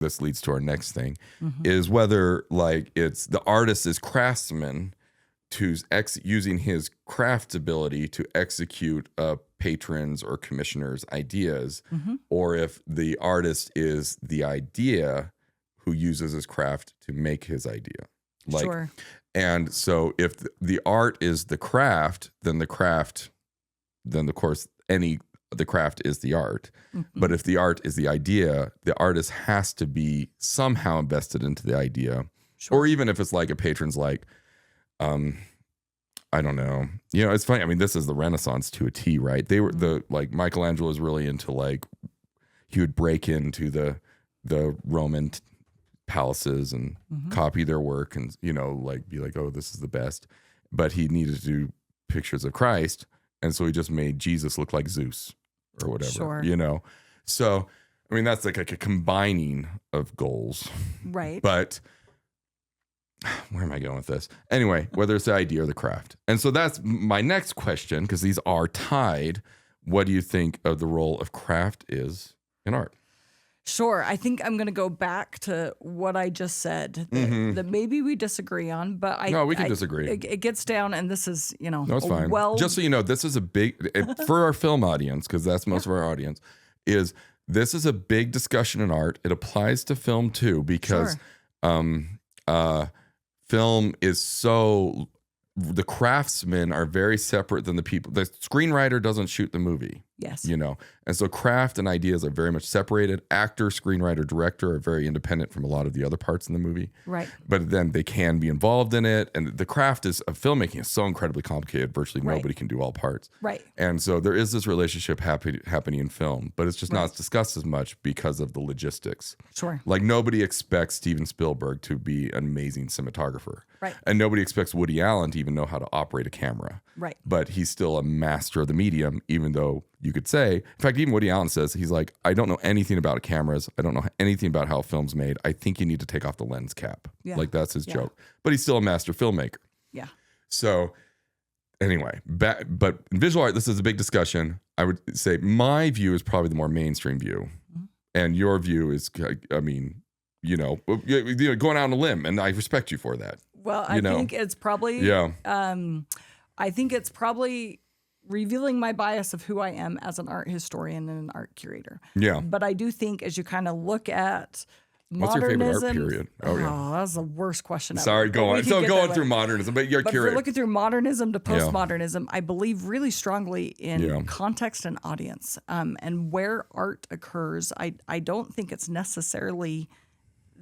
this leads to our next thing, is whether like it's the artist is craftsman who's using his craft ability to execute a patron's or commissioner's ideas, or if the artist is the idea who uses his craft to make his idea. Like, Sure. And so if the art is the craft, then of course the craft is the art. But if the art is the idea, the artist has to be somehow invested into the idea. Sure. Or even if it's like a patron's like, I don't know. You know, it's funny. I mean, this is the Renaissance to a T, right? They were like Michelangelo was really into like, he would break into the Roman palaces and copy their work and, you know, like be like, oh, this is the best. But he needed to do pictures of Christ. And so he just made Jesus look like Zeus or whatever, you know? So, I mean, that's like a combining of goals. Right. But where am I going with this? Anyway, whether it's the idea or the craft. And so that's my next question, because these are tied. What do you think of the role of craft is in art? Sure. I think I'm going to go back to what I just said that maybe we disagree on, but we can disagree. It gets down, and this is, you know, no, it's fine. Well, just so you know, this is a big, for our film audience, because that's most of our audience, this is a big discussion in art. It applies to film too, because film is so, the craftsmen are very separate than the people. The screenwriter doesn't shoot the movie. Yes. You know, and so craft and ideas are very much separated. Actor, screenwriter, director are very independent from a lot of the other parts in the movie. Right. But then they can be involved in it. And the craft of filmmaking is so incredibly complicated. Virtually nobody can do all parts. Right. And so there is this relationship happening in film, but it's just not discussed as much because of the logistics. Sure. Like nobody expects Steven Spielberg to be an amazing cinematographer. Right. And nobody expects Woody Allen to even know how to operate a camera. Right. But he's still a master of the medium, even though you could say, in fact, even Woody Allen says, he's like, I don't know anything about cameras. I don't know anything about how a film's made. I think you need to take off the lens cap. Yeah. Like that's his joke. But he's still a master filmmaker. Yeah. So anyway, but in visual art, this is a big discussion. I would say my view is probably the more mainstream view. And your view is, I mean, you know, going out on a limb. And I respect you for that. Well, I think it's probably, I think it's probably revealing my bias of who I am as an art historian and an art curator. Yeah. But I do think as you kind of look at what's your favorite art modernism. period? Oh, yeah. That's the worst question ever. Sorry, go on. So going through modernism, but you're But if curator. we're looking through modernism to postmodernism, I believe really strongly in context and audience. And where art occurs, I don't think it's necessarily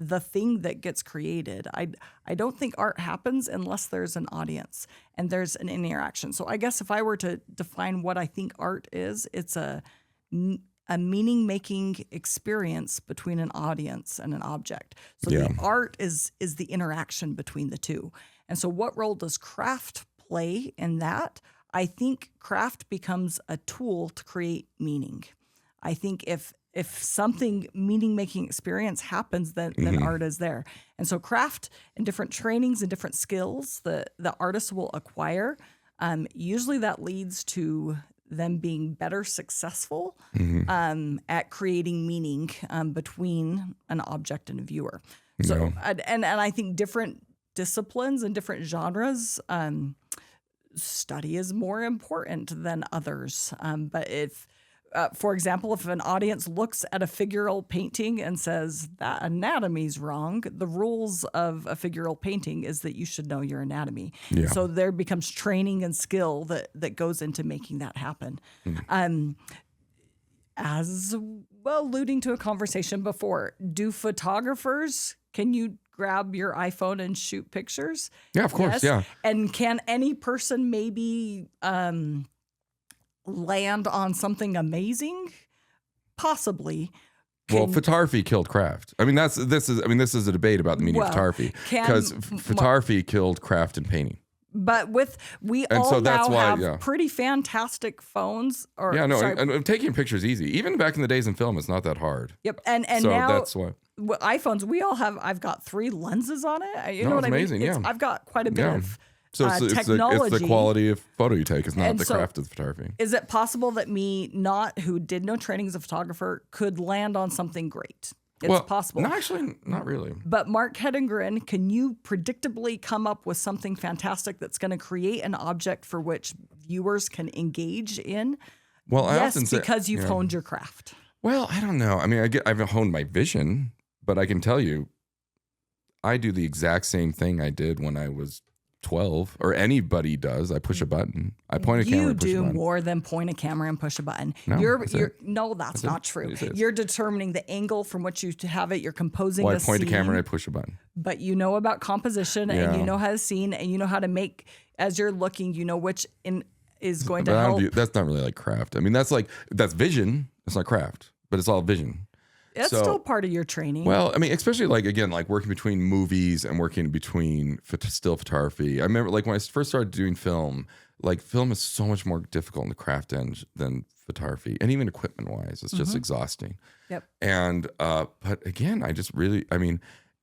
the thing that gets created. I don't think art happens unless there's an audience and there's an interaction. So I guess if I were to define what I think art is, it's a meaning-making experience between an audience and an object. So the art is the interaction between the two. And so what role does craft play in that? I think craft becomes a tool to create meaning. I think if something meaning-making experience happens, then art is there. And so craft and different trainings and different skills that the artist will acquire, usually that leads to them being better successful at creating meaning between an object and a viewer. So, and I think different disciplines and different genres, study is more important than others. But if for example, if an audience looks at a figural painting and says that anatomy's wrong, the rules of a figural painting is that you should know your anatomy. Yeah. So there becomes training and skill that goes into making that happen. As well, alluding to a conversation before, do photographers, can you grab your iPhone and shoot pictures? Yeah, of course, yeah. And can any person maybe land on something amazing? Possibly. Well, photography killed craft. I mean, this is a debate about the meaning of photography, because photography killed craft and painting. But we all have pretty fantastic phones. And taking pictures easy. Even back in the days in film, it's not that hard. Yep, and so now that's why iPhones, we all have. I've got 3 lenses on it. You know what I mean? Amazing, yeah. I've got quite a bit of. So technology. It's the quality of photo you take. It's not the craft of the photography. Is it possible that me, who did no training as a photographer, could land on something great? It's possible. No, actually, not really. But Mark Hedengren, can you predictably come up with something fantastic that's going to create an object for which viewers can engage in? Well, I yes, often say, because you've honed your craft. Well, I don't know. I mean, I've honed my vision, but I can tell you, I do the exact same thing I did when I was 12, or anybody does. I push a button. I point a camera and push a button. You do more than point a camera and push a button. No, that's not true. You're determining the angle from which you have it. You're composing I the point scene. a camera and I push a button. But you know about composition and you know how to scene and you know how to make, as you're looking, you know which is going to help. That's not really like craft. I mean, that's vision. It's not craft, but it's all vision. It's still part of your training. Well, I mean, especially like working between movies and working between still photography. I remember like when I first started doing film, like film is so much more difficult in the craft end than photography, and even equipment wise, it's just exhausting. Yep. And but again,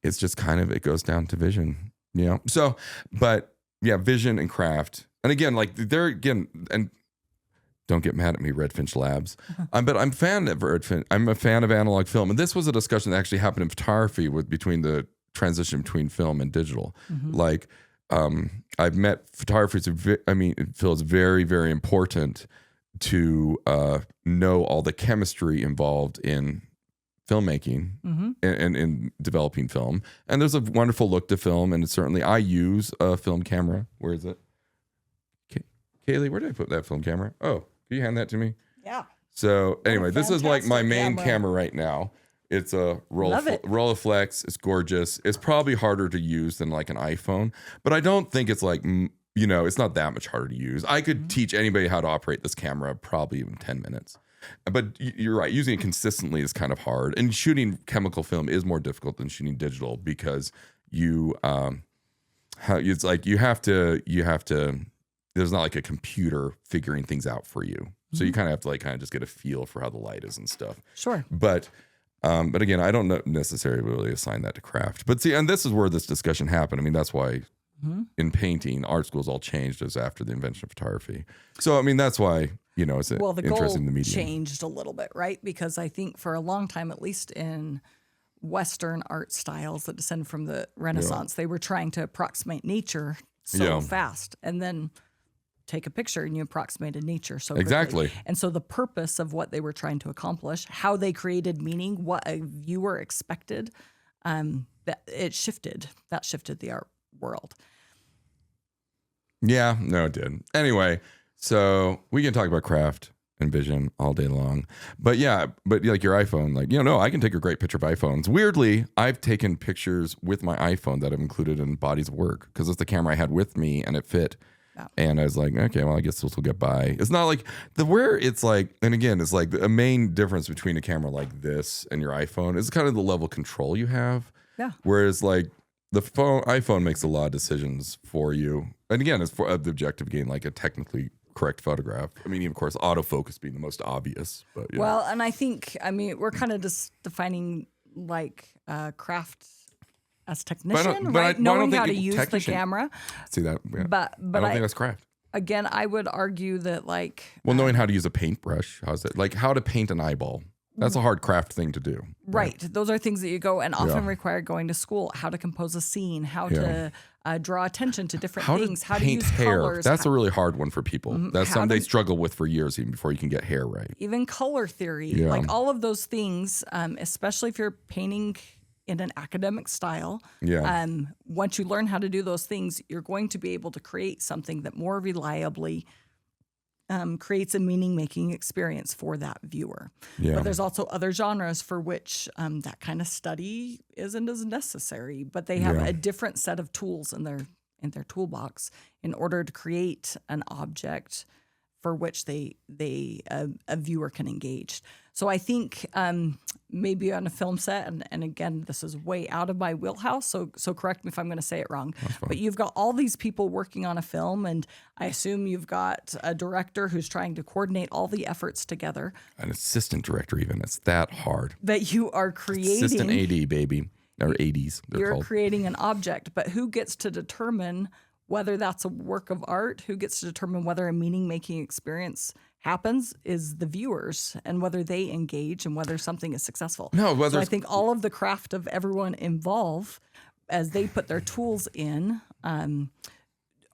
it's just kind of, it goes down to vision, you know. So, but yeah, vision and craft, and again, like there again, and don't get mad at me, Redfinch Labs. But I'm a fan of Redfinch. I'm a fan of analog film, and this was a discussion that actually happened in photography between the transition between film and digital. Like, I've met photographers who, it feels very, very important to know all the chemistry involved in filmmaking and in developing film. And there's a wonderful look to film, and certainly I use a film camera. Where is it? Kaylee, where did I put that film camera? Oh, can you hand that to me? Yeah. So anyway, this is like my main camera right now. It's a Rolleiflex. It's gorgeous. It's probably harder to use than like an iPhone, but I don't think it's like, it's not that much harder to use. I could teach anybody how to operate this camera probably in 10 minutes. But you're right, using it consistently is kind of hard. And shooting chemical film is more difficult than shooting digital because you have to, there's not like a computer figuring things out for you. So you kind of have to like just get a feel for how the light is and stuff. Sure. But again, I don't necessarily really assign that to craft. But see, and this is where this discussion happened. I mean, that's why in painting, art schools all changed as after the invention of photography. So, I mean, that's why, it's the interesting in the medium. Changed a little bit, right? Because I think for a long time, at least in Western art styles that descend from the Renaissance, they were trying to approximate nature so fast. And then take a picture and you approximated nature so quickly. Exactly. And so the purpose of what they were trying to accomplish, how they created meaning, what a viewer expected, that shifted the art world. Yeah, no, it did. Anyway, so we can talk about craft and vision all day long. But like your iPhone, like, I can take a great picture of iPhones. Weirdly, I've taken pictures with my iPhone that I've included in bodies of work because it's the camera I had with me and it fit. Yeah. And I was like, okay, well, I guess this will get by. It's not like it's like, and again, it's like a main difference between a camera like this and your iPhone is kind of the level of control you have. Yeah. Whereas like the iPhone makes a lot of decisions for you. And again, it's for the objective gain, like a technically correct photograph. I mean, of course, autofocus being the most obvious. But yeah. Well, and I think, we're kind of just defining like craft as technician, right? Knowing how to use the camera. See that? Yeah. But I don't think that's craft. Again, I would argue that like... Well, knowing how to use a paintbrush, how's it? Like how to paint an eyeball. That's a hard craft thing to do. Right. Those are things that you go and often require going to school. How to compose a scene, how to draw attention to different things, how to use hair. colors. That's a really hard one for people. That's something they struggle with for years even before you can get hair right. Even color theory. Yeah. Like all of those things, especially if you're painting in an academic style. Yeah. Once you learn how to do those things, you're going to be able to create something that more reliably creates a meaning-making experience for that viewer. Yeah. But there's also other genres for which that kind of study isn't as necessary, but they have a different set of tools in their toolbox in order to create an object for which a viewer can engage. So I think maybe on a film set, and again, this is way out of my wheelhouse, so correct me if I'm going to say it wrong, but you've got all these people working on a film, and I assume you've got a director who's trying to coordinate all the efforts together. An assistant director even. It's that hard. That you are creating. Assistant AD, baby. Or ADs, they're called. Creating an object, but who gets to determine whether that's a work of art? Who gets to determine whether a meaning-making experience happens is the viewers and whether they engage and whether something is successful. No, so I think all of the craft of everyone involved, as they put their tools in,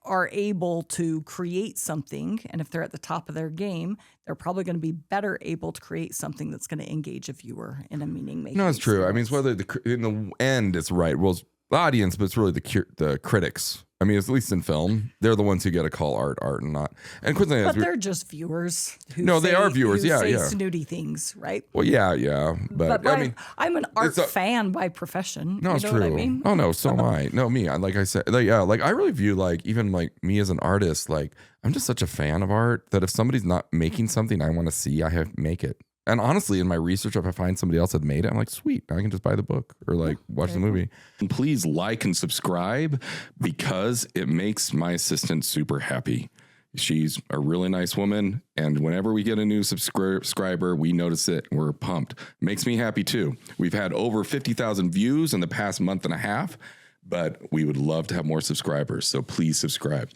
are able to create something. And if they're at the top of their game, they're probably going to be better able to create something that's going to engage a viewer in a meaning-making. No, it's true. I mean, it's whether in the end it's right. Well, it's the audience, but it's really the critics. I mean, at least in film, they're the ones who get to call art and not. And but they're just viewers. They are viewers. Yeah, say snooty things, right? Well, yeah. But I mean, I'm an art fan by profession. No, it's true. What I mean? Oh no, so am I. No, me. Like I said, like I really view even me as an artist. Like I'm just such a fan of art that if somebody's not making something I want to see, I make it. And honestly, in my research, if I find somebody else that made it, I'm like, sweet, I can just buy the book or watch the movie. And please like and subscribe because it makes my assistant super happy. She's a really nice woman. And whenever we get a new subscriber, we notice it. We're pumped. Makes me happy too. We've had over 50,000 views in the past month and a half, but we would love to have more subscribers. So please subscribe.